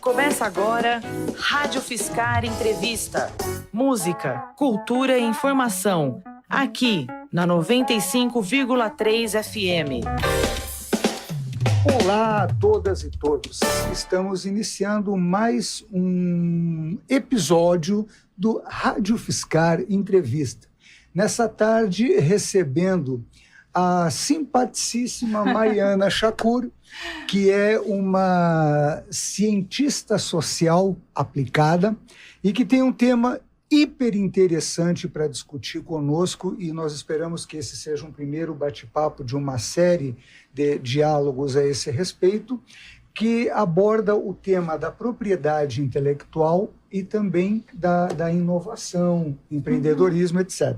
Começa agora Rádio Fiscar Entrevista. Música, cultura e informação. Aqui na 95,3 FM. Olá a todas e todos. Estamos iniciando mais um episódio do Rádio Fiscar Entrevista. Nessa tarde, recebendo a simpaticíssima Mariana Chacur, que é uma cientista social aplicada e que tem um tema hiper interessante para discutir conosco, e nós esperamos que esse seja um primeiro bate-papo de uma série de diálogos a esse respeito, que aborda o tema da propriedade intelectual e também da inovação, empreendedorismo, etc.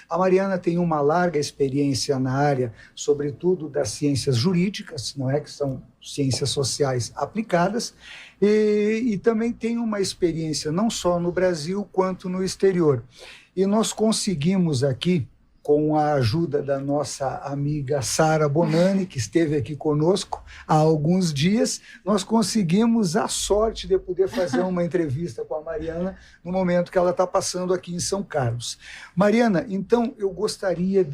A Mariana tem uma larga experiência na área, sobretudo das ciências jurídicas, não é, que são ciências sociais aplicadas, e também tem uma experiência não só no Brasil quanto no exterior. E nós conseguimos aqui, com a ajuda da nossa amiga Sara Bonani, que esteve aqui conosco há alguns dias, nós conseguimos a sorte de poder fazer uma entrevista com a Mariana no momento que ela está passando aqui em São Carlos. Mariana, então eu gostaria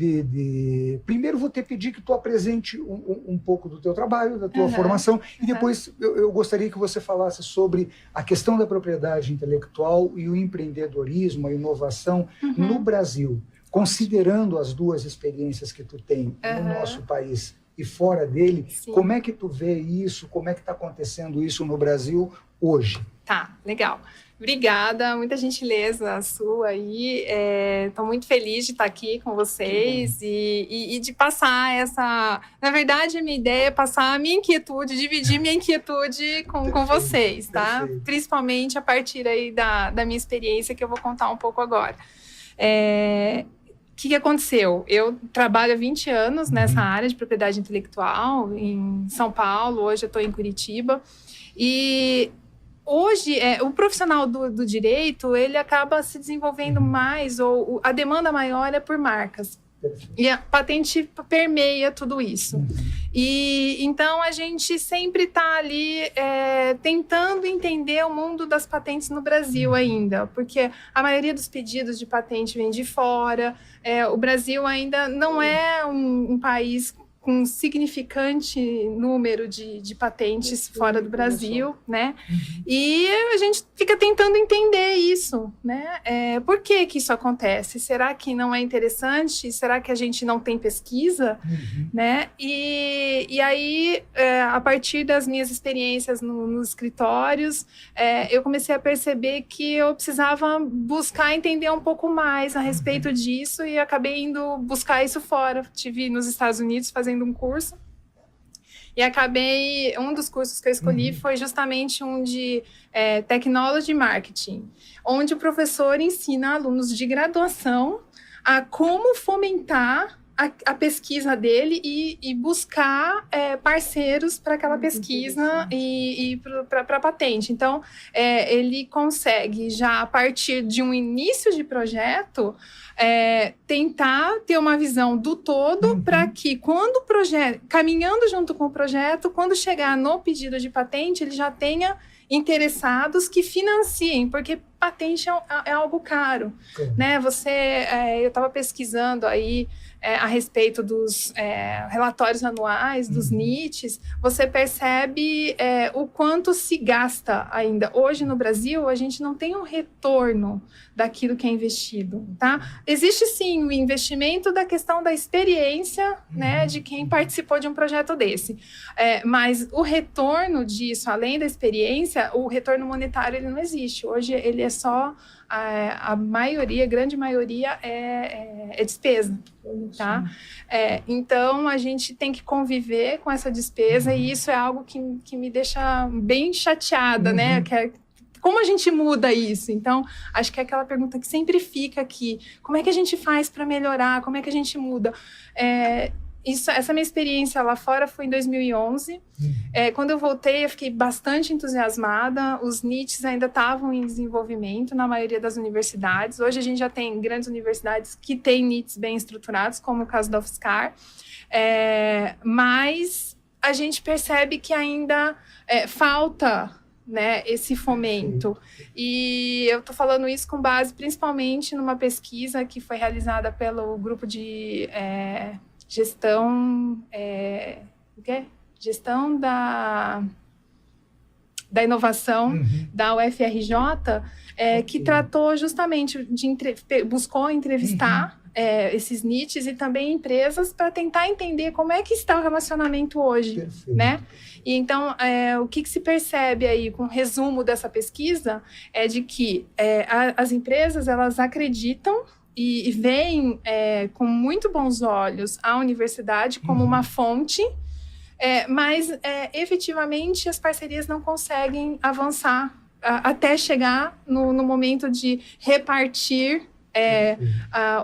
primeiro vou te pedir que tu apresente um pouco do teu trabalho, da tua formação, e depois eu gostaria que você falasse sobre a questão da propriedade intelectual e o empreendedorismo, a inovação no Brasil. Considerando as duas experiências que tu tem no nosso país e fora dele, sim, como é que tu vê isso, como é que está acontecendo isso no Brasil hoje? Tá, legal. Obrigada, muita gentileza sua aí. Estou muito feliz de estar aqui com vocês e de passar essa... Na verdade, a minha ideia é passar a minha inquietude, dividir minha inquietude com vocês, tá? Perfeito. Principalmente a partir aí da minha experiência, que eu vou contar um pouco agora. O que aconteceu? Eu trabalho há 20 anos nessa área de propriedade intelectual em São Paulo, hoje eu estou em Curitiba, e hoje o profissional do direito, ele acaba se desenvolvendo mais, ou a demanda maior é por marcas. E a patente permeia tudo isso. E então a gente sempre está ali tentando entender o mundo das patentes no Brasil ainda, porque a maioria dos pedidos de patente vem de fora. O Brasil ainda não é um país com significante número de patentes fora do Brasil, né? E a gente fica tentando entender isso, né? Por que isso acontece? Será que não é interessante? Será que a gente não tem pesquisa? Né? E aí, a partir das minhas experiências nos escritórios, eu comecei a perceber que eu precisava buscar entender um pouco mais a respeito disso, e acabei indo buscar isso fora. Estive nos Estados Unidos fazendo um curso, e um dos cursos que eu escolhi foi justamente um de Technology Marketing, onde o professor ensina alunos de graduação a como fomentar a pesquisa dele e buscar parceiros para aquela pesquisa e para a patente. Então, ele consegue, já a partir de um início de projeto, tentar ter uma visão do todo, para que quando o projeto, caminhando junto com o projeto, quando chegar no pedido de patente, ele já tenha interessados que financiem, porque patente é algo caro, né? Eu estava pesquisando aí a respeito dos relatórios anuais dos NITs. Você percebe o quanto se gasta ainda. Hoje no Brasil, a gente não tem um retorno daquilo que é investido, tá? Existe sim o investimento da questão da experiência, né, de quem participou de um projeto desse, mas o retorno disso, além da experiência, o retorno monetário, ele não existe. Hoje ele é só a grande maioria é despesa, tá? Então a gente tem que conviver com essa despesa, e isso é algo que me deixa bem chateada, né? Como a gente muda isso? Então, acho que é aquela pergunta que sempre fica aqui: como é que a gente faz para melhorar? Como é que a gente muda? Essa minha experiência lá fora foi em 2011. Quando eu voltei, eu fiquei bastante entusiasmada. Os NITs ainda estavam em desenvolvimento na maioria das universidades. Hoje a gente já tem grandes universidades que têm NITs bem estruturados, como o caso da UFSCar. Mas a gente percebe que ainda falta né, esse fomento. E eu estou falando isso com base principalmente numa pesquisa que foi realizada pelo grupo de gestão da inovação da UFRJ, que tratou justamente buscou entrevistar esses nichos e também empresas para tentar entender como é que está o relacionamento hoje, né? E então, o que se percebe aí com o resumo dessa pesquisa é de que as empresas, elas acreditam e veem com muito bons olhos a universidade como uma fonte, mas efetivamente as parcerias não conseguem avançar até chegar no momento de repartir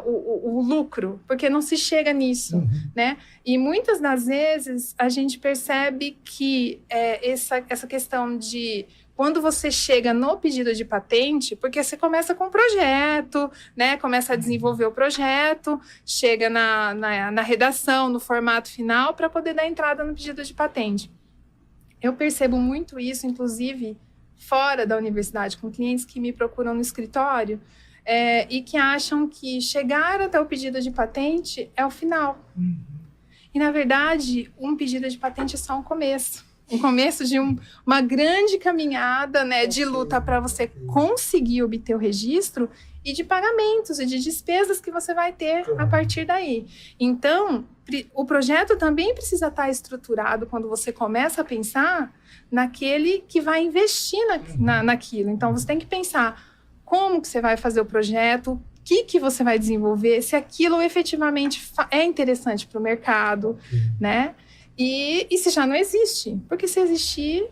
o lucro, porque não se chega nisso, né? E muitas das vezes a gente percebe que essa questão de quando você chega no pedido de patente, porque você começa com um projeto, né? Começa a desenvolver o projeto, chega na redação, no formato final, para poder dar entrada no pedido de patente. Eu percebo muito isso, inclusive, fora da universidade, com clientes que me procuram no escritório, e que acham que chegar até o pedido de patente é o final. E, na verdade, um pedido de patente é só um começo. Um começo de uma grande caminhada, né, de luta para você conseguir obter o registro e de pagamentos e de despesas que você vai ter a partir daí. Então, o projeto também precisa estar estruturado quando você começa a pensar naquele que vai investir naquilo. Então, você tem que pensar como que você vai fazer o projeto, o que você vai desenvolver, se aquilo efetivamente é interessante para o mercado, né? E se já não existe. Porque se existir,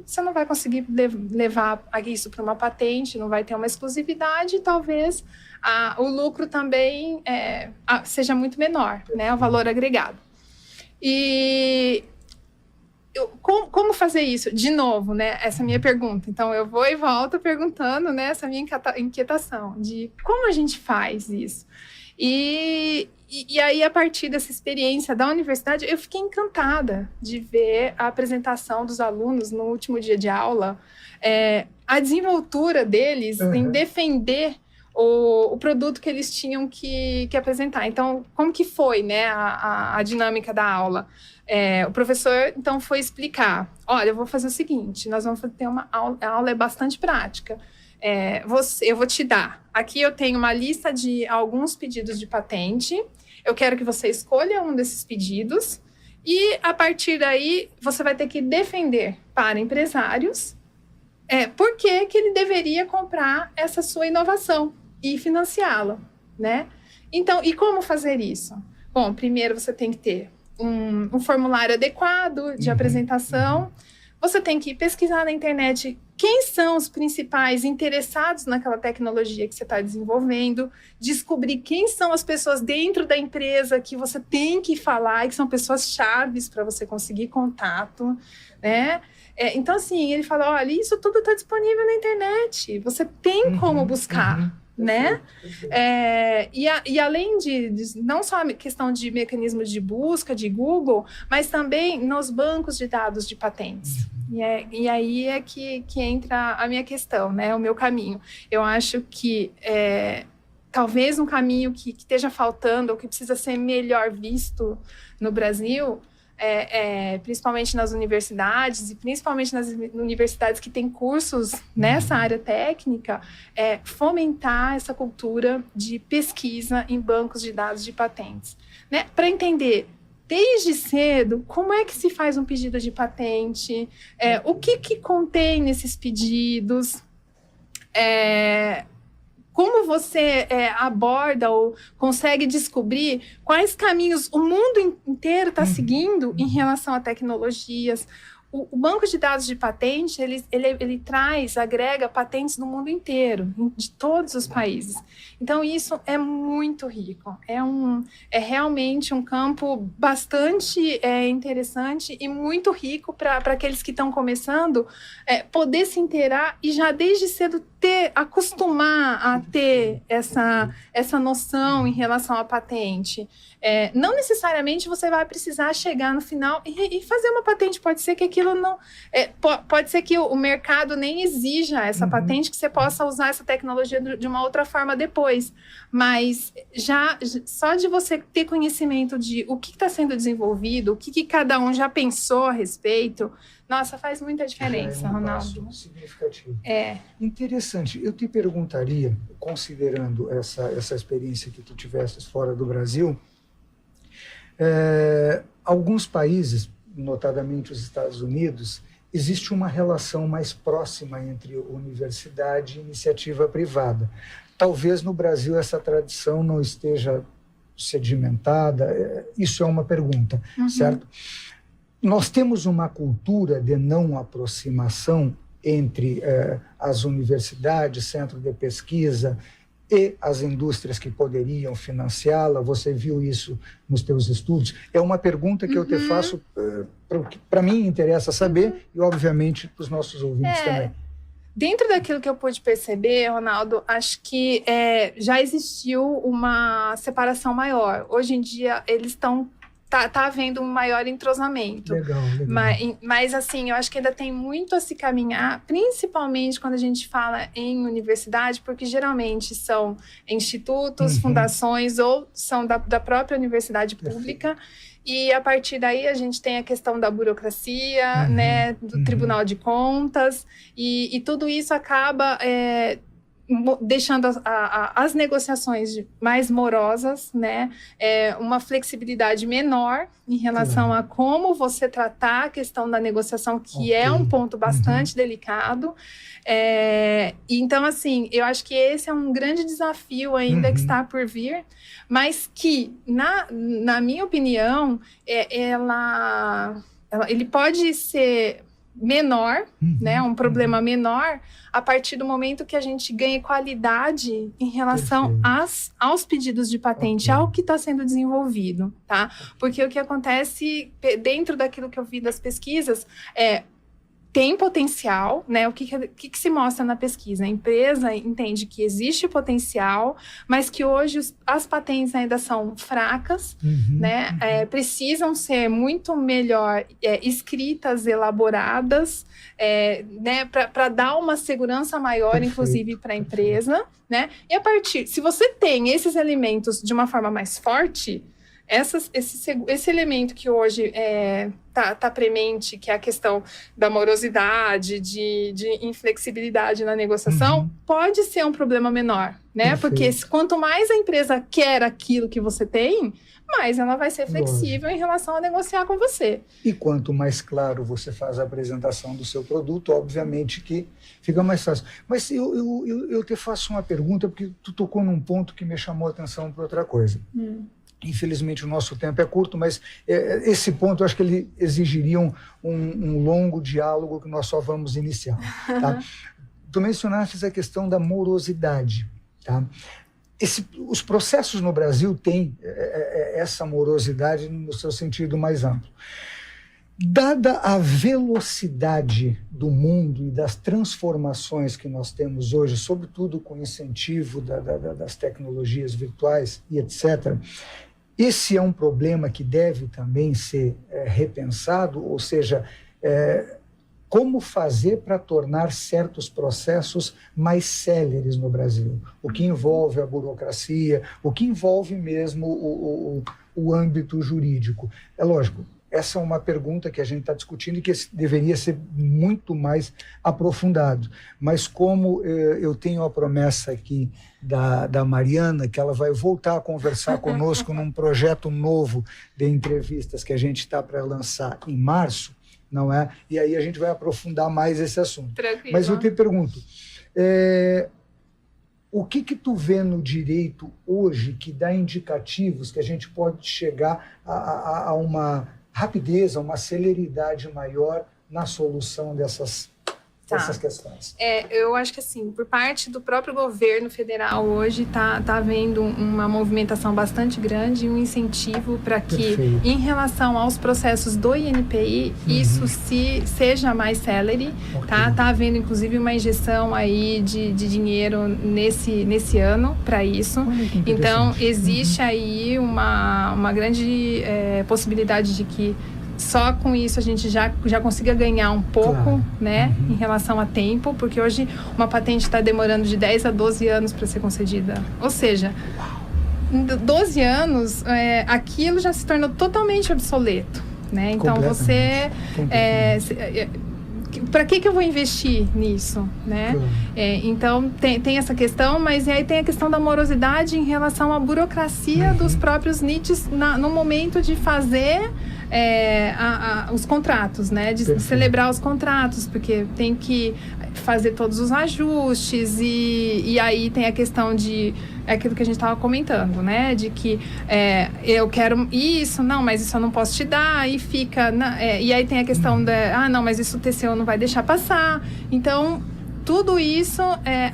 você não vai conseguir levar isso para uma patente, não vai ter uma exclusividade e talvez o lucro também seja muito menor, né? O valor agregado. E como fazer isso? De novo, né? Essa é a minha pergunta. Então, eu vou e volto perguntando, né? Essa minha inquietação de como a gente faz isso. E aí, a partir dessa experiência da universidade, eu fiquei encantada de ver a apresentação dos alunos no último dia de aula, a desenvoltura deles em defender o produto que eles tinham que apresentar. Então, como que foi, né, a dinâmica da aula? O professor, então, foi explicar. Olha, eu vou fazer o seguinte, nós vamos ter uma aula, a aula é bastante prática. Eu vou te dar. Aqui eu tenho uma lista de alguns pedidos de patente. Eu quero que você escolha um desses pedidos. E, a partir daí, você vai ter que defender para empresários por que ele deveria comprar essa sua inovação e financiá-la, né? Então, e como fazer isso? Bom, primeiro você tem que ter um formulário adequado de apresentação. Você tem que pesquisar na internet quem são os principais interessados naquela tecnologia que você está desenvolvendo, descobrir quem são as pessoas dentro da empresa que você tem que falar e que são pessoas chaves para você conseguir contato, né? Então, assim, ele fala, olha, isso tudo está disponível na internet, você tem como buscar, né? E além de não só a questão de mecanismos de busca, de Google, mas também nos bancos de dados de patentes. E aí é que entra a minha questão, né? O meu caminho. Eu acho que talvez um caminho que esteja faltando, ou que precisa ser melhor visto no Brasil, principalmente nas universidades, e principalmente nas universidades que têm cursos nessa área técnica, fomentar essa cultura de pesquisa em bancos de dados de patentes, né? Para entender desde cedo como é que se faz um pedido de patente, o que contém nesses pedidos, como você aborda ou consegue descobrir quais caminhos o mundo inteiro está seguindo em relação a tecnologias. O banco de dados de patente, ele agrega patentes do mundo inteiro, de todos os países. Então, isso é muito rico. É realmente um campo bastante interessante e muito rico para aqueles que estão começando poder se inteirar e já desde cedo acostumar a ter essa noção em relação à patente. Não necessariamente você vai precisar chegar no final e fazer uma patente. Pode ser que aquilo não... pode ser que o mercado nem exija essa patente, que você possa usar essa tecnologia de uma outra forma depois. Mas só de você ter conhecimento de o que está sendo desenvolvido, o que cada um já pensou a respeito, nossa, faz muita diferença, Ronaldo. Passo significativo. É. Interessante. Eu te perguntaria, considerando essa experiência que tu tiveste fora do Brasil, alguns países, notadamente os Estados Unidos, existe uma relação mais próxima entre universidade e iniciativa privada. Talvez no Brasil essa tradição não esteja sedimentada, isso é uma pergunta, certo? Nós temos uma cultura de não aproximação entre as universidades, centro de pesquisa e as indústrias que poderiam financiá-la. Você viu isso nos teus estudos? É uma pergunta que eu te faço, para mim interessa saber, e obviamente para os nossos ouvintes também. Dentro daquilo que eu pude perceber, Ronaldo, acho que já existiu uma separação maior. Hoje em dia, eles estão... Tá havendo um maior entrosamento. Legal. Mas, assim, eu acho que ainda tem muito a se caminhar, principalmente quando a gente fala em universidade, porque geralmente são institutos, fundações ou são da própria universidade pública. E, a partir daí, a gente tem a questão da burocracia, né, do Tribunal de Contas, e tudo isso acaba... deixando as negociações mais morosas, né? Uma flexibilidade menor em relação a como você tratar a questão da negociação, que é um ponto bastante delicado. Então, assim, eu acho que esse é um grande desafio ainda que está por vir, mas que, na minha opinião, ele pode ser menor, né, um problema menor, a partir do momento que a gente ganhe qualidade em relação aos pedidos de patente, ao que está sendo desenvolvido, tá? Porque o que acontece dentro daquilo que eu vi das pesquisas tem potencial, né? O que se mostra na pesquisa? A empresa entende que existe potencial, mas que hoje as patentes ainda são fracas, né? Precisam ser muito melhor escritas, elaboradas, né? Para dar uma segurança maior, inclusive, para a empresa, né? E se você tem esses elementos de uma forma mais forte, esse elemento que hoje está premente, que é a questão da morosidade, de inflexibilidade na negociação, pode ser um problema menor, né? Porque quanto mais a empresa quer aquilo que você tem, mais ela vai ser flexível em relação a negociar com você. E quanto mais claro você faz a apresentação do seu produto, obviamente que fica mais fácil. Mas eu te faço uma pergunta, porque tu tocou num ponto que me chamou a atenção para outra coisa. Infelizmente, o nosso tempo é curto, mas esse ponto eu acho que ele exigiria um longo diálogo que nós só vamos iniciar. Tá? Tu mencionaste a questão da morosidade. Tá? Os processos no Brasil têm essa morosidade no seu sentido mais amplo. Dada a velocidade do mundo e das transformações que nós temos hoje, sobretudo com o incentivo das tecnologias virtuais e etc., esse é um problema que deve também ser repensado, ou seja, como fazer para tornar certos processos mais céleres no Brasil, o que envolve a burocracia, o que envolve mesmo o âmbito jurídico. É lógico, essa é uma pergunta que a gente está discutindo e que deveria ser muito mais aprofundado. Mas como eu tenho a promessa aqui da Mariana, que ela vai voltar a conversar conosco num projeto novo de entrevistas que a gente está para lançar em março, não é? E aí a gente vai aprofundar mais esse assunto. Tranquilo. Mas eu te pergunto, o que tu vê no direito hoje que dá indicativos que a gente pode chegar a uma rapidez, a uma celeridade maior na solução dessas questões? Eu acho que, assim, por parte do próprio governo federal hoje tá havendo uma movimentação bastante grande e um incentivo para que, em relação aos processos do INPI, isso seja mais célere, tá? Tá havendo, inclusive, uma injeção aí de dinheiro nesse ano para isso. Então, existe aí uma grande possibilidade de que só com isso a gente já consiga ganhar um pouco, Claro. né, em relação a tempo, porque hoje uma patente está demorando de 10 a 12 anos para ser concedida. Ou seja, em 12 anos, aquilo já se tornou totalmente obsoleto, né? Então você... para que eu vou investir nisso, né? Claro. Então tem essa questão, mas aí tem a questão da morosidade em relação à burocracia dos próprios NITs no momento de fazer os contratos, né? De celebrar os contratos, porque tem que fazer todos os ajustes e aí tem a questão de aquilo que a gente estava comentando, né? De que eu quero isso, não, mas isso eu não posso te dar, e fica... e aí tem a questão não, mas isso o TCU não vai deixar passar. Então, tudo isso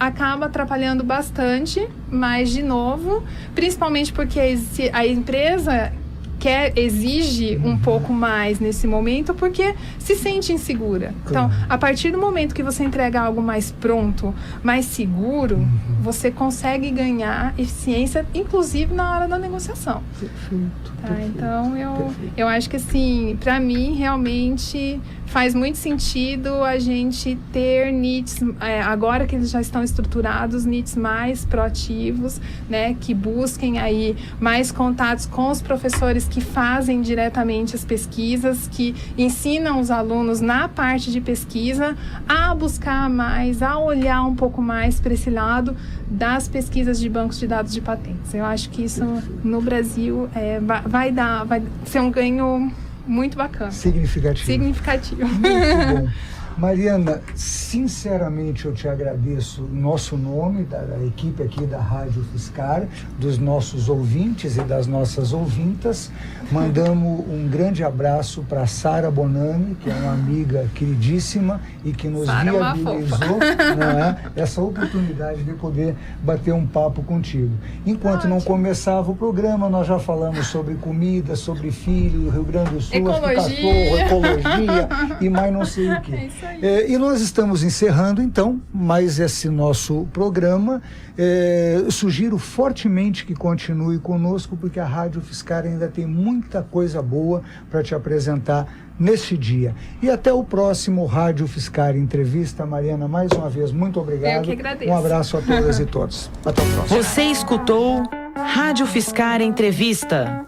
acaba atrapalhando bastante, mas, de novo, principalmente porque a empresa exige um pouco mais nesse momento, porque se sente insegura. Então, a partir do momento que você entrega algo mais pronto, mais seguro, você consegue ganhar eficiência, inclusive na hora da negociação. Perfeito. Então, eu acho que, assim, para mim, realmente faz muito sentido a gente ter NITs, agora que eles já estão estruturados, NITs mais proativos, né, que busquem aí mais contatos com os professores que fazem diretamente as pesquisas, que ensinam os alunos na parte de pesquisa a buscar mais, a olhar um pouco mais para esse lado das pesquisas de bancos de dados de patentes. Eu acho que isso no Brasil vai ser um ganho muito bacana. Significativo. Muito bom. Mariana, sinceramente eu te agradeço em nosso nome, da equipe aqui da Rádio Fiscar, dos nossos ouvintes e das nossas ouvintas. Mandamos um grande abraço para Sara Bonami, que é uma amiga queridíssima e que nos viabilizou, essa oportunidade de poder bater um papo contigo. Enquanto não começava o programa, nós já falamos sobre comida, sobre filho, Rio Grande do Sul, cachorro, ecologia e mais não sei o quê. E nós estamos encerrando, então, mais esse nosso programa. Sugiro fortemente que continue conosco, porque a Rádio Fiscar ainda tem muita coisa boa para te apresentar neste dia. E até o próximo Rádio Fiscar Entrevista. Mariana, mais uma vez, muito obrigado. Eu que agradeço. Um abraço a todas e todos. Até o próximo. Você escutou Rádio Fiscar Entrevista.